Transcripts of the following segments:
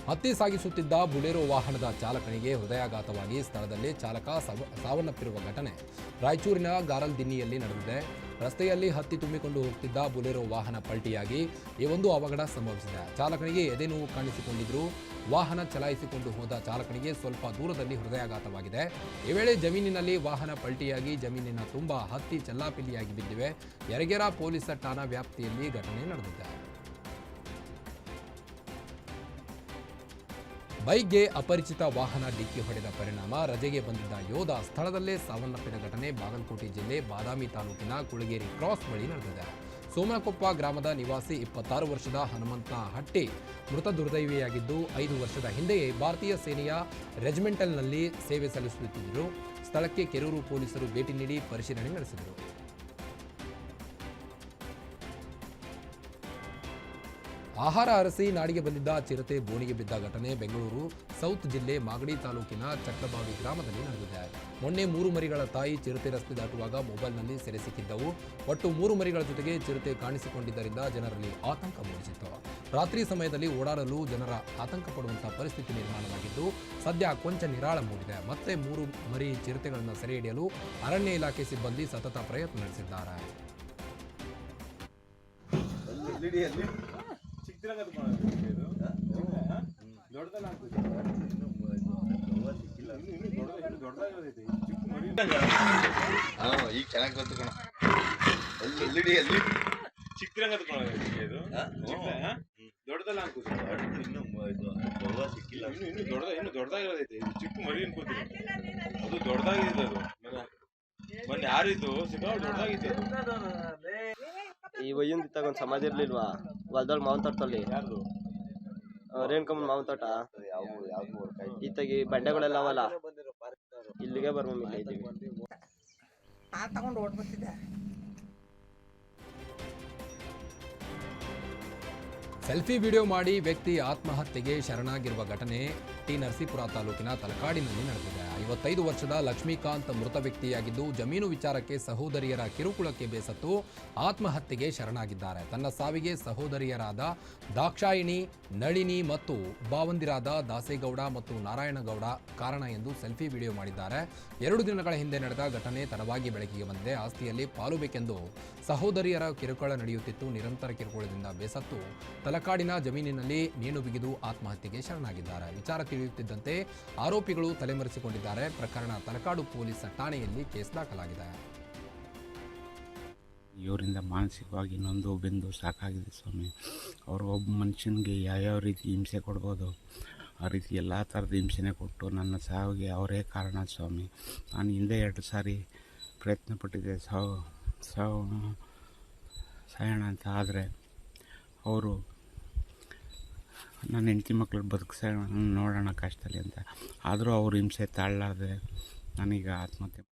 ಹತ್ತಿ ಸಾಗಿಸುತ್ತಿದ್ದ ಬುಲೆರೋ ವಾಹನದ ಚಾಲಕನಿಗೆ ಹೃದಯಾಘಾತವಾಗಿ ಸ್ಥಳದಲ್ಲೇ ಚಾಲಕ ಸಾವನ್ನಪ್ಪಿರುವ ಘಟನೆ ರಾಯಚೂರಿನ ಗಾರಲ್ದಿನ್ನಿಯಲ್ಲಿ ನಡೆದಿದೆ. ರಸ್ತೆಯಲ್ಲಿ ಹತ್ತಿ ತುಂಬಿಕೊಂಡು ಹೋಗುತ್ತಿದ್ದ ಬುಲೆರೋ ವಾಹನ ಪಲ್ಟಿಯಾಗಿ ಈ ಒಂದು ಅವಘಡ ಸಂಭವಿಸಿದೆ. ಚಾಲಕನಿಗೆ ಎದೆ ನೋವು ಕಾಣಿಸಿಕೊಂಡಿದ್ರು. ವಾಹನ ಚಲಾಯಿಸಿಕೊಂಡು ಹೋದ ಚಾಲಕನಿಗೆ ಸ್ವಲ್ಪ ದೂರದಲ್ಲಿ ಹೃದಯಾಘಾತವಾಗಿದೆ. ಈ ವೇಳೆ ಜಮೀನಿನಲ್ಲಿ ವಾಹನ ಪಲ್ಟಿಯಾಗಿ ಜಮೀನಿನ ತುಂಬ ಹತ್ತಿ ಚೆಲ್ಲಾಪಿಲ್ಲಿಯಾಗಿ ಬಿದ್ದಿವೆ. ಯರಗೇರಾ ಪೊಲೀಸ್ ಠಾಣಾ ವ್ಯಾಪ್ತಿಯಲ್ಲಿ ಘಟನೆ ನಡೆದಿದೆ. ಬೈಕ್ಗೆ ಅಪರಿಚಿತ ವಾಹನ ಡಿಕ್ಕಿ ಹೊಡೆದ ಪರಿಣಾಮ ರಜೆಗೆ ಬಂದಿದ್ದ ಯೋಧ ಸ್ಥಳದಲ್ಲೇ ಸಾವನ್ನಪ್ಪಿದ ಘಟನೆ ಬಾಗಲಕೋಟೆ ಜಿಲ್ಲೆ ಬಾದಾಮಿ ತಾಲೂಕಿನ ಕುಳಗೇರಿ ಕ್ರಾಸ್ ಬಳಿ ನಡೆದಿದೆ. ಸೋಮನಕೊಪ್ಪ ಗ್ರಾಮದ ನಿವಾಸಿ 26 ವರ್ಷದ ಹನುಮಂತ ಹಟ್ಟಿ ಮೃತ ದುರ್ದೈವಿಯಾಗಿದ್ದು 5 ವರ್ಷದ ಹಿಂದೆಯೇ ಭಾರತೀಯ ಸೇನೆಯ ರೆಜಿಮೆಂಟಲ್ನಲ್ಲಿ ಸೇವೆ ಸಲ್ಲಿಸುತ್ತಿದ್ದರು. ಸ್ಥಳಕ್ಕೆ ಕೆರೂರು ಪೊಲೀಸರು ಭೇಟಿ ನೀಡಿ ಪರಿಶೀಲನೆ ನಡೆಸಿದರು. ಆಹಾರ ಅರಸಿ ನಾಡಿಗೆ ಬಂದಿದ್ದ ಚಿರತೆ ಬೋನಿಗೆ ಬಿದ್ದ ಘಟನೆ ಬೆಂಗಳೂರು ಸೌತ್ ಜಿಲ್ಲೆ ಮಾಗಡಿ ತಾಲೂಕಿನ ಚಕ್ರಬಾವಿ ಗ್ರಾಮದಲ್ಲಿ ನಡೆದಿದೆ. ಮೊನ್ನೆ 3 ಮರಿಗಳ ತಾಯಿ ಚಿರತೆ ರಸ್ತೆ ದಾಟುವಾಗ ಮೊಬೈಲ್ನಲ್ಲಿ ಸೆರೆ ಸಿಕ್ಕಿದ್ದವು. ಒಟ್ಟು 3 ಮರಿಗಳ ಜೊತೆಗೆ ಚಿರತೆ ಕಾಣಿಸಿಕೊಂಡಿದ್ದರಿಂದ ಜನರಲ್ಲಿ ಆತಂಕ ಮೂಡಿಸಿತ್ತು. ರಾತ್ರಿ ಸಮಯದಲ್ಲಿ ಓಡಾಡಲು ಜನರ ಆತಂಕ ಪಡುವಂತಹ ಪರಿಸ್ಥಿತಿ ನಿರ್ಮಾಣವಾಗಿದ್ದು ಸದ್ಯ ಕೊಂಚ ನಿರಾಳ ಮೂಡಿದೆ. ಮತ್ತೆ 3 ಮರಿ ಚಿರತೆಗಳನ್ನು ಸೆರೆ ಹಿಡಿಯಲು ಅರಣ್ಯ ಇಲಾಖೆ ಸಿಬ್ಬಂದಿ ಸತತ ಪ್ರಯತ್ನ ನಡೆಸಿದ್ದಾರೆ. ಈಗ ಚೆನ್ನಾಗಿ ಗೊತ್ತು ಕಣ ಚಿಕ್ಕರಂಗ ದೊಡ್ಡದಲ್ಲ ಇನ್ನು ಸಿಕ್ಕಿಲ್ಲ ಇನ್ನು ದೊಡ್ಡದಾಗಿರೋದೈತೆ ಚಿಕ್ಕ ಮರಿ ಅನ್ಕೋತೀನಿ. ಅದು ದೊಡ್ಡದಾಗಿದೆ. ಅದು ಮೊನ್ನೆ ಯಾರಿದ್ದು ಸಿಕ್ಕ ದೊಡ್ಡದಾಗಿದೆ. ಈ ವಯ್ಯಂದ ಇತ್ತಾಗ ಒಂದು ಸಮಾಧಿ ಇರ್ಲಿಲ್ವಾ ಹೊಲ್ದೊಳಗೆ ಮಾವನ್ ತೋಟದಲ್ಲಿ ಯಾರ್ದು ರೇಣುಕಮ್ಮನ ಮಾವನ್ ತೋಟ ಇತ್ತಾಗಿ ಬಂಡೆಗಳೆಲ್ಲ ಅವಲ್ಲ ಇಲ್ಲಿಗೆ ಬರ್ಮಿಲ್ಲ ಇಲ್ಲಿಗೆ ತಗೊಂಡು ಓಡ್ಬರ್ತಿದ್ದೆ. ಸೆಲ್ಫಿ ವಿಡಿಯೋ ಮಾಡಿ ವ್ಯಕ್ತಿ ಆತ್ಮಹತ್ಯೆಗೆ ಶರಣಾಗಿರುವ ಘಟನೆ ಟಿ ನರಸೀಪುರ ತಾಲೂಕಿನ ತಲಕಾಡಿನಲ್ಲಿ ನಡೆದಿದೆ. 55 ವರ್ಷದ ಲಕ್ಷ್ಮೀಕಾಂತ್ ಮೃತ ವ್ಯಕ್ತಿಯಾಗಿದ್ದು ಜಮೀನು ವಿಚಾರಕ್ಕೆ ಸಹೋದರಿಯರ ಕಿರುಕುಳಕ್ಕೆ ಬೇಸತ್ತು ಆತ್ಮಹತ್ಯೆಗೆ ಶರಣಾಗಿದ್ದಾರೆ. ತನ್ನ ಸಾವಿಗೆ ಸಹೋದರಿಯರಾದ ದಾಕ್ಷಾಯಿಣಿ, ನಳಿನಿ ಮತ್ತು ಭಾವಂದಿರಾದ ದಾಸೇಗೌಡ ಮತ್ತು ನಾರಾಯಣಗೌಡ ಕಾರಣ ಎಂದು ಸೆಲ್ಫಿ ವಿಡಿಯೋ ಮಾಡಿದ್ದಾರೆ. 2 ದಿನಗಳ ಹಿಂದೆ ನಡೆದ ಘಟನೆ ತಡವಾಗಿ ಬೆಳಕಿಗೆ ಬಂದಿದೆ. ಆಸ್ತಿಯಲ್ಲಿ ಪಾಲು ಬೇಕೆಂದು ಸಹೋದರಿಯರ ಕಿರುಕುಳ ನಡೆಯುತ್ತಿತ್ತು. ನಿರಂತರ ಕಿರುಕುಳದಿಂದ ಬೇಸತ್ತು ತಲಕಾಡಿನ ಜಮೀನಿನಲ್ಲಿ ನೇಣು ಬಿಗಿದು ಆತ್ಮಹತ್ಯೆಗೆ ಶರಣಾಗಿದ್ದಾರೆ. ವಿಚಾರ ತಿಳಿಯುತ್ತಿದ್ದಂತೆ ಆರೋಪಿಗಳು ತಲೆಮರೆಸಿಕೊಂಡಿದ್ದಾರೆ. ಪ್ರಕರಣ ತಲಕಾಡು ಪೊಲೀಸ್ ಠಾಣೆಯಲ್ಲಿ ಕೇಸ್ ದಾಖಲಾಗಿದೆ. ಇವರಿಂದ ಮಾನಸಿಕವಾಗಿ ನೊಂದು ಬೆಂದು ಸಾಕಾಗಿದೆ ಸ್ವಾಮಿ. ಅವರು ಒಬ್ಬ ಮನುಷ್ಯನಿಗೆ ಯಾವ್ಯಾವ ರೀತಿ ಹಿಂಸೆ ಕೊಡ್ಬೋದು ಆ ರೀತಿ ಎಲ್ಲ ಥರದ ಹಿಂಸೆನೇ ಕೊಟ್ಟು ನನ್ನ ಸಾವಿಗೆ ಅವರೇ ಕಾರಣ ಸ್ವಾಮಿ. ನಾನು ಹಿಂದೆ 2 ಸಾರಿ ಪ್ರಯತ್ನ ಪಟ್ಟಿದ್ದೆ ಸಾಯೋಣ ಅಂತ. ಆದರೆ ಅವರು ನನ್ನ ಹೆಂಡತಿ ಮಕ್ಕಳು ಬದುಕಿಸೋಣ ನೋಡೋಣ ಕಷ್ಟದಲ್ಲಿ ಅಂತ. ಆದರೂ ಅವರು ಹಿಂಸೆ ತಾಳಲಾರದೆ ನಾನೀಗ ಆತ್ಮಹತ್ಯೆ.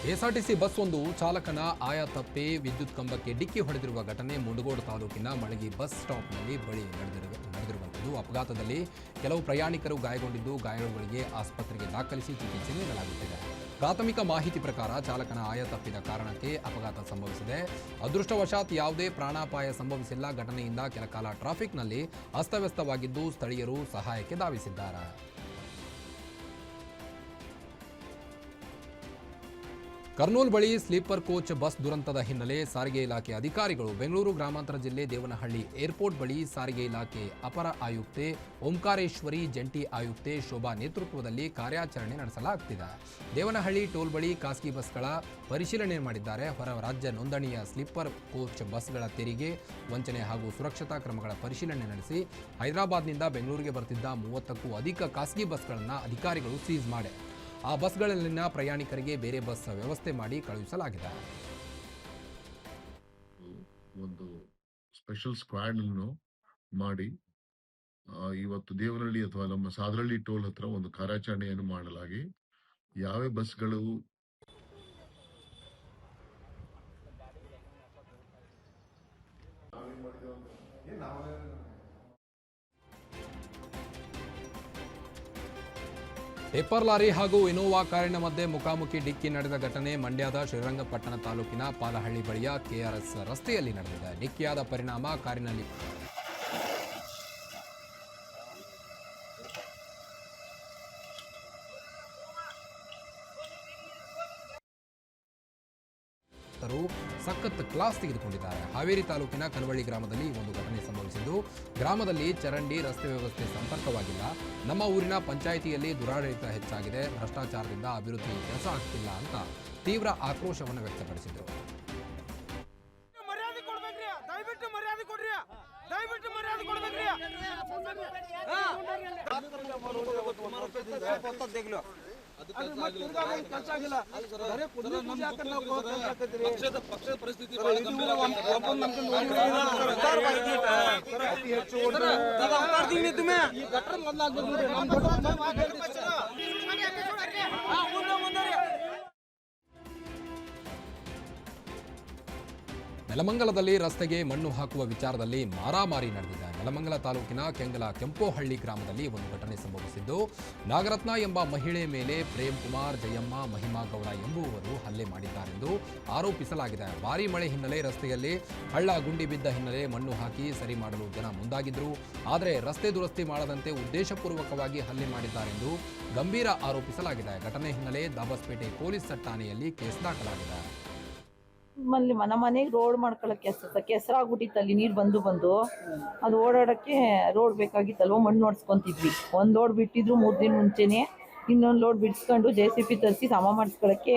ಕೆಎಸ್ಆರ್ಟಿಸಿ ಬಸ್ ಒಂದು ಚಾಲಕನ ಆಯ ತಪ್ಪಿ ವಿದ್ಯುತ್ ಕಂಬಕ್ಕೆ ಡಿಕ್ಕಿ ಹೊಡೆದಿರುವ ಘಟನೆ ಮುಂಡಗೋಡು ತಾಲೂಕಿನ ಮಳಗಿ ಬಸ್ ಸ್ಟಾಪ್ನಲ್ಲಿ ಬಳಿ ನಡೆದಿರುವಂಥದ್ದು. ಅಪಘಾತದಲ್ಲಿ ಕೆಲವು ಪ್ರಯಾಣಿಕರು ಗಾಯಗೊಂಡಿದ್ದು ಗಾಯಾಳುಗಳಿಗೆ ಆಸ್ಪತ್ರೆಗೆ ದಾಖಲಿಸಿ ಚಿಕಿತ್ಸೆ ನೀಡಲಾಗುತ್ತಿದೆ. ಪ್ರಾಥಮಿಕ ಮಾಹಿತಿ ಪ್ರಕಾರ ಚಾಲಕನ ಆಯ ತಪ್ಪಿದ ಕಾರಣಕ್ಕೆ ಅಪಘಾತ ಸಂಭವಿಸಿದೆ. ಅದೃಷ್ಟವಶಾತ್ ಯಾವುದೇ ಪ್ರಾಣಾಪಾಯ ಸಂಭವಿಸಿಲ್ಲ. ಘಟನೆಯಿಂದ ಕೆಲಕಾಲ ಟ್ರಾಫಿಕ್ನಲ್ಲಿ ಅಸ್ತವ್ಯಸ್ತವಾಗಿದ್ದು ಸ್ಥಳೀಯರು ಸಹಾಯಕ್ಕೆ ಧಾವಿಸಿದ್ದಾರೆ. ಕರ್ನೂಲ್ ಬಳಿ ಸ್ಲೀಪರ್ ಕೋಚ್ ಬಸ್ ದುರಂತದ ಹಿನ್ನೆಲೆ ಸಾರಿಗೆ ಇಲಾಖೆ ಅಧಿಕಾರಿಗಳು ಬೆಂಗಳೂರು ಗ್ರಾಮಾಂತರ ಜಿಲ್ಲೆ ದೇವನಹಳ್ಳಿ ಏರ್ಪೋರ್ಟ್ ಬಳಿ ಸಾರಿಗೆ ಇಲಾಖೆ ಅಪರ ಆಯುಕ್ತೆ ಓಂಕಾರೇಶ್ವರಿ, ಜಂಟಿ ಆಯುಕ್ತೆ ಶೋಭಾ ನೇತೃತ್ವದಲ್ಲಿ ಕಾರ್ಯಾಚರಣೆ ನಡೆಸಲಾಗುತ್ತಿದೆ. ದೇವನಹಳ್ಳಿ ಟೋಲ್ ಬಳಿ ಖಾಸಗಿ ಬಸ್ಗಳ ಪರಿಶೀಲನೆ ಮಾಡಿದ್ದಾರೆ. ಹೊರ ರಾಜ್ಯ ನೋಂದಣಿಯ ಸ್ಲೀಪರ್ ಕೋಚ್ ಬಸ್ಗಳ ತೆರಿಗೆ ವಂಚನೆ ಹಾಗೂ ಸುರಕ್ಷತಾ ಕ್ರಮಗಳ ಪರಿಶೀಲನೆ ನಡೆಸಿ ಹೈದರಾಬಾದ್ನಿಂದ ಬೆಂಗಳೂರಿಗೆ ಬರ್ತಿದ್ದ 30ಕ್ಕೂ ಅಧಿಕ ಖಾಸಗಿ ಬಸ್ಗಳನ್ನು ಅಧಿಕಾರಿಗಳು ಸೀಸ್ ಮಾಡಿ ಆ ಬಸ್ಗಳಲ್ಲಿನ ಪ್ರಯಾಣಿಕರಿಗೆ ಬೇರೆ ಬಸ್ ವ್ಯವಸ್ಥೆ ಮಾಡಿ ಕಳುಹಿಸಲಾಗಿದೆ. ಒಂದು ಸ್ಪೆಷಲ್ ಸ್ಕ್ವಾಡ್ ಅನ್ನು ಮಾಡಿ ಇವತ್ತು ದೇವನಹಳ್ಳಿ ಅಥವಾ ನಮ್ಮ ಸಾದರಳ್ಳಿ ಟೋಲ್ ಹತ್ರ ಒಂದು ಕಾರ್ಯಾಚರಣೆಯನ್ನು ಮಾಡಲಾಗಿ ಯಾವ ಬಸ್ಗಳು ಟಿಪ್ಪರ್ ಲಾರಿ ಹಾಗೂ ಇನೋವಾ ಕಾರಿನ ಮಧ್ಯೆ ಮುಖಾಮುಖಿ ಡಿಕ್ಕಿ ನಡೆದ ಘಟನೆ ಮಂಡ್ಯದ ಶ್ರೀರಂಗಪಟ್ಟಣ ತಾಲೂಕಿನ ಪಾಲಹಳ್ಳಿ ಬಳಿಯ ಕೆಆರ್ಎಸ್ ರಸ್ತೆಯಲ್ಲಿ ನಡೆದಿದೆ. ಡಿಕ್ಕಿಯಾದ ಪರಿಣಾಮ ಕಾರಿನಲ್ಲಿ ಸಖತ್ ಕ್ಲಾಸ್ ತೆಗೆದುಕೊಂಡಿದ್ದಾರೆ. ಹಾವೇರಿ ತಾಲೂಕಿನ ಕನವಳ್ಳಿ ಗ್ರಾಮದಲ್ಲಿ ಒಂದು ಘಟನೆ ಸಂಭವಿಸಿದ್ದು, ಗ್ರಾಮದಲ್ಲಿ ಚರಂಡಿ ರಸ್ತೆ ವ್ಯವಸ್ಥೆ ಸಂಪರ್ಕವಾಗಿಲ್ಲ. ನಮ್ಮ ಊರಿನ ಪಂಚಾಯಿತಿಯಲ್ಲಿ ದುರಾಡಳಿತ ಹೆಚ್ಚಾಗಿದೆ, ಭ್ರಷ್ಟಾಚಾರದಿಂದ ಅಭಿವೃದ್ಧಿ ಕೆಲಸ ಆಗ್ತಿಲ್ಲ ಅಂತ ತೀವ್ರ ಆಕ್ರೋಶವನ್ನು ವ್ಯಕ್ತಪಡಿಸಿದರು. ನೆಲಮಂಗಲದಲ್ಲಿ ರಸ್ತೆಗೆ ಮಣ್ಣು ಹಾಕುವ ವಿಚಾರದಲ್ಲಿ ಮಾರಾಮಾರಿ ನಡೆದಿದೆ. ನೆಲಮಂಗಲ ತಾಲೂಕಿನ ಕೆಂಗಲ ಕೆಂಪೋಹಳ್ಳಿ ಗ್ರಾಮದಲ್ಲಿ ಒಂದು ಘಟನೆ ಸಂಭವಿಸಿದ್ದು, ನಾಗರತ್ನ ಎಂಬ ಮಹಿಳೆ ಮೇಲೆ ಪ್ರೇಮ್ ಕುಮಾರ್, ಜಯಮ್ಮ, ಮಹಿಮಾ ಗೌಡ ಎಂಬುವವರು ಹಲ್ಲೆ ಮಾಡಿದ್ದಾರೆಂದು ಆರೋಪಿಸಲಾಗಿದೆ. ಭಾರೀ ಮಳೆ ಹಿನ್ನೆಲೆ ರಸ್ತೆಯಲ್ಲಿ ಹಳ್ಳ ಗುಂಡಿ ಬಿದ್ದ ಹಿನ್ನೆಲೆ ಮಣ್ಣು ಹಾಕಿ ಸರಿ ಮಾಡಲು ಜನ ಮುಂದಾಗಿದ್ರು. ಆದರೆ ರಸ್ತೆ ದುರಸ್ತಿ ಮಾಡದಂತೆ ಉದ್ದೇಶಪೂರ್ವಕವಾಗಿ ಹಲ್ಲೆ ಮಾಡಿದ್ದಾರೆಂದು ಗಂಭೀರ ಆರೋಪಿಸಲಾಗಿದೆ. ಘಟನೆ ಹಿನ್ನೆಲೆ ದಾಬಸ್ಪೇಟೆ ಪೊಲೀಸ್ ಠಾಣೆಯಲ್ಲಿ ಕೇಸ್ ದಾಖಲಾಗಿದೆ. ನಮ್ಮಲ್ಲಿ ಮನೆಗೆ ರೋಡ್ ಮಾಡ್ಕೊಳಕ್ಕೆ ಕೆಸರಾಗ್ಬಿಟ್ಟಿತ್ತಲ್ಲಿ ನೀರು ಬಂದು ಅದು ಓಡಾಡಕ್ಕೆ ರೋಡ್ ಬೇಕಾಗಿತ್ತಲ್ವ, ಮಣ್ಣು ಹೊಡ್ಸ್ಕೊಂತಿದ್ವಿ. ಒಂದು ಲೋಡ್ ಬಿಟ್ಟಿದ್ರು 3 ದಿನ ಮುಂಚೆನೆ, ಇನ್ನೊಂದು ಲೋಡ್ ಬಿಡಿಸ್ಕೊಂಡು JCB ತರಿಸಿ ಸಮ ಮಾಡಿಸ್ಕೊಳಕ್ಕೆ